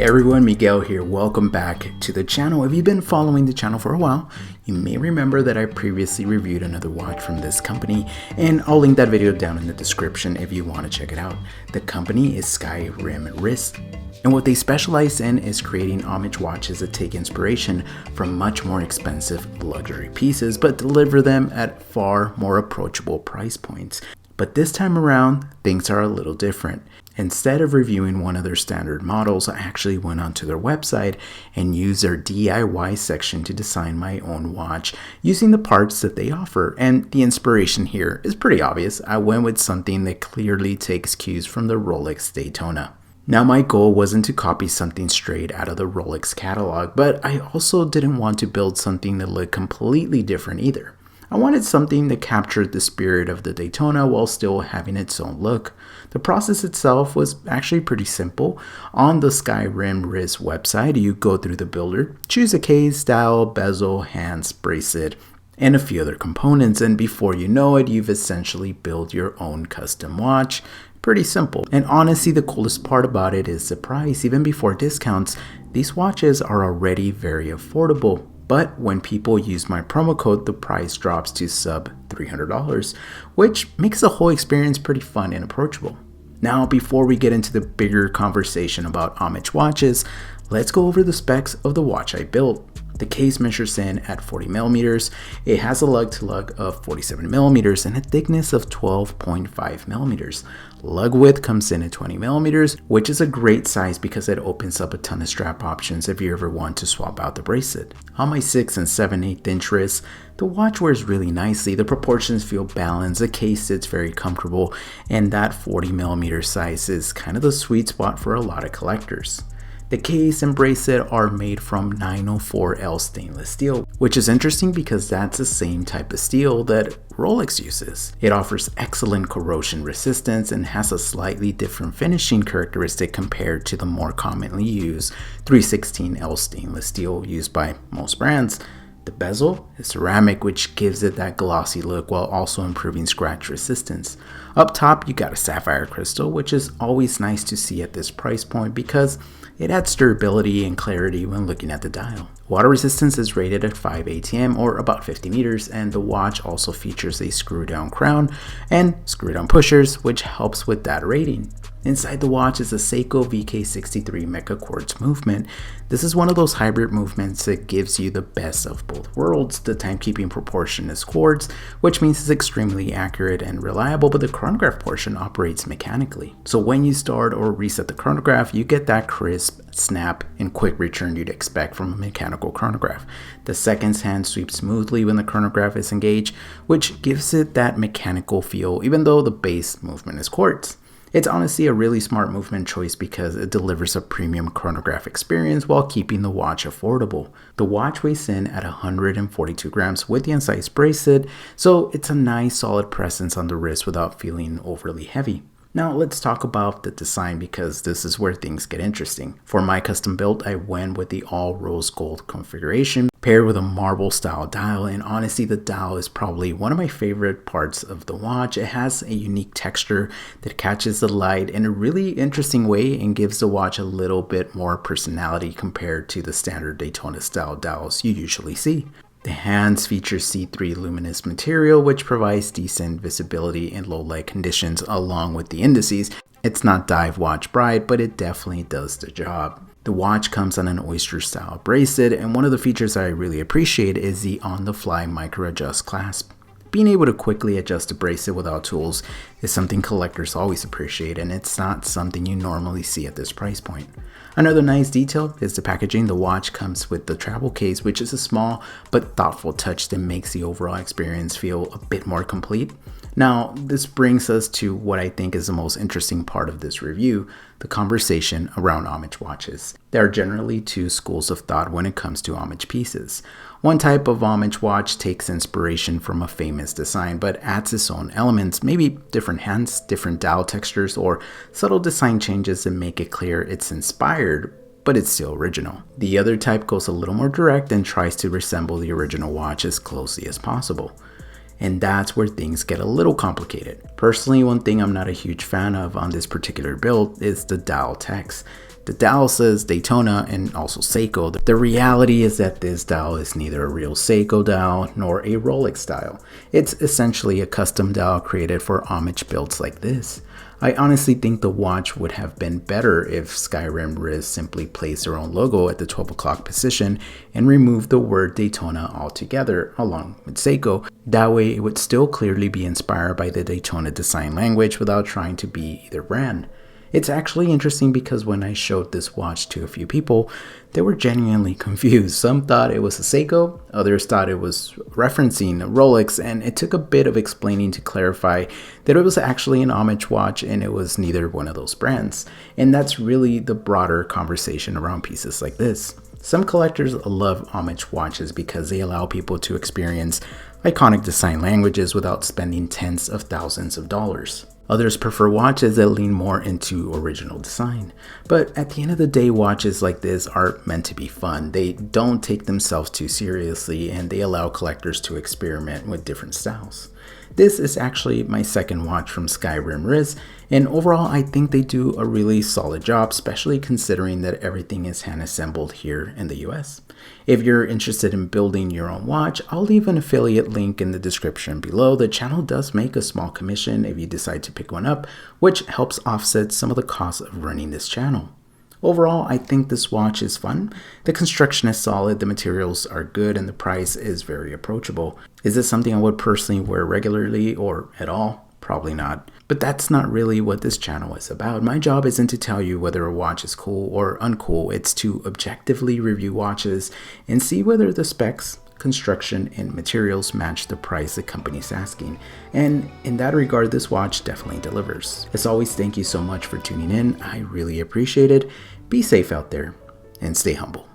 everyone, Miguel here. Welcome back to the channel. If you've been following the channel for a while, you may remember that I previously reviewed another watch from this company, and I'll link that video down in the description if you want to check it out. The company is Skyrim Wrist, and what they specialize in is creating homage watches that take inspiration from much more expensive luxury pieces, but deliver them at far more approachable price points. But this time around, things are a little different. Instead of reviewing one of their standard models, I actually went onto their website and used their DIY section to design my own watch using the parts that they offer. And the inspiration here is pretty obvious. I went with something that clearly takes cues from the Rolex Daytona. Now, my goal wasn't to copy something straight out of the Rolex catalog, but I also didn't want to build something that looked completely different either. I wanted something that captured the spirit of the Daytona while still having its own look. The process itself was actually pretty simple. On the Skyrim Wrist website, you go through the builder, choose a case, style, bezel, hands, bracelet, and a few other components, and before you know it, you've essentially built your own custom watch. Pretty simple. And honestly, the coolest part about it is the price. Even before discounts, these watches are already very affordable. But when people use my promo code, the price drops to sub $300, which makes the whole experience pretty fun and approachable. Now, before we get into the bigger conversation about homage watches, let's go over the specs of the watch I built. The case measures in at 40 millimeters. It has a lug-to-lug of 47 millimeters and a thickness of 12.5 millimeters. Lug width comes in at 20 millimeters, which is a great size because it opens up a ton of strap options if you ever want to swap out the bracelet. On my 6 and 7/8 inch wrists, the watch wears really nicely. The proportions feel balanced, the case sits very comfortable, and that 40 millimeter size is kind of the sweet spot for a lot of collectors. The case and bracelet are made from 904L stainless steel, which is interesting because that's the same type of steel that Rolex uses. It offers excellent corrosion resistance and has a slightly different finishing characteristic compared to the more commonly used 316L stainless steel used by most brands. The bezel is ceramic, which gives it that glossy look while also improving scratch resistance. Up top, you got a sapphire crystal, which is always nice to see at this price point because it adds durability and clarity when looking at the dial. Water resistance is rated at 5 ATM or about 50 meters, and the watch also features a screw-down crown and screw-down pushers, which helps with that rating. Inside the watch is a Seiko VK63 Mecha Quartz movement. This is one of those hybrid movements that gives you the best of both worlds. The timekeeping proportion is quartz, which means it's extremely accurate and reliable, but the chronograph portion operates mechanically. So when you start or reset the chronograph, you get that crisp snap and quick return you'd expect from a mechanical chronograph. The seconds hand sweeps smoothly when the chronograph is engaged, which gives it that mechanical feel even though the base movement is quartz. It's honestly a really smart movement choice because it delivers a premium chronograph experience while keeping the watch affordable. The watch weighs in at 142 grams with the incised bracelet, so it's a nice solid presence on the wrist without feeling overly heavy. Now let's talk about the design because this is where things get interesting. For my custom build, I went with the all rose gold configuration paired with a marble style dial, and honestly the dial is probably one of my favorite parts of the watch. It has a unique texture that catches the light in a really interesting way and gives the watch a little bit more personality compared to the standard Daytona style dials you usually see. The hands feature C3 luminous material, which provides decent visibility in low light conditions along with the indices. It's not dive watch bright, but it definitely does the job. The watch comes on an oyster style bracelet, and one of the features I really appreciate is the on-the-fly micro adjust clasp. Being able to quickly adjust a bracelet without tools is something collectors always appreciate, and it's not something you normally see at this price point. Another nice detail is the packaging. The watch comes with the travel case, which is a small but thoughtful touch that makes the overall experience feel a bit more complete. Now, this brings us to what I think is the most interesting part of this review, the conversation around homage watches. There are generally two schools of thought when it comes to homage pieces. One type of homage watch takes inspiration from a famous design but adds its own elements, maybe different hands, different dial textures, or subtle design changes that make it clear it's inspired, but it's still original. The other type goes a little more direct and tries to resemble the original watch as closely as possible. And that's where things get a little complicated. Personally, one thing I'm not a huge fan of on this particular build is the dial text. The dial says Daytona and also Seiko. The reality is that this dial is neither a real Seiko dial nor a Rolex dial. It's essentially a custom dial created for homage builds like this. I honestly think the watch would have been better if Skyrim Riz simply placed their own logo at the 12 o'clock position and removed the word Daytona altogether along with Seiko. That way it would still clearly be inspired by the Daytona design language without trying to be either brand. It's actually interesting because when I showed this watch to a few people, they were genuinely confused. Some thought it was a Seiko, others thought it was referencing a Rolex, and it took a bit of explaining to clarify that it was actually an homage watch and it was neither one of those brands. And that's really the broader conversation around pieces like this. Some collectors love homage watches because they allow people to experience iconic design languages without spending tens of thousands of dollars. Others prefer watches that lean more into original design. But at the end of the day, watches like this are meant to be fun. They don't take themselves too seriously and they allow collectors to experiment with different styles. This is actually my second watch from Skyrim Riz, and overall I think they do a really solid job, especially considering that everything is hand assembled here in the US. If you're interested in building your own watch, I'll leave an affiliate link in the description below. The channel does make a small commission if you decide to pick one up, which helps offset some of the costs of running this channel. Overall, I think this watch is fun. The construction is solid, the materials are good, and the price is very approachable. Is this something I would personally wear regularly or at all? Probably not. But that's not really what this channel is about. My job isn't to tell you whether a watch is cool or uncool. It's to objectively review watches and see whether the specs, construction, and materials match the price the company's asking. And in that regard, this watch definitely delivers. As always, thank you so much for tuning in. I really appreciate it. Be safe out there and stay humble.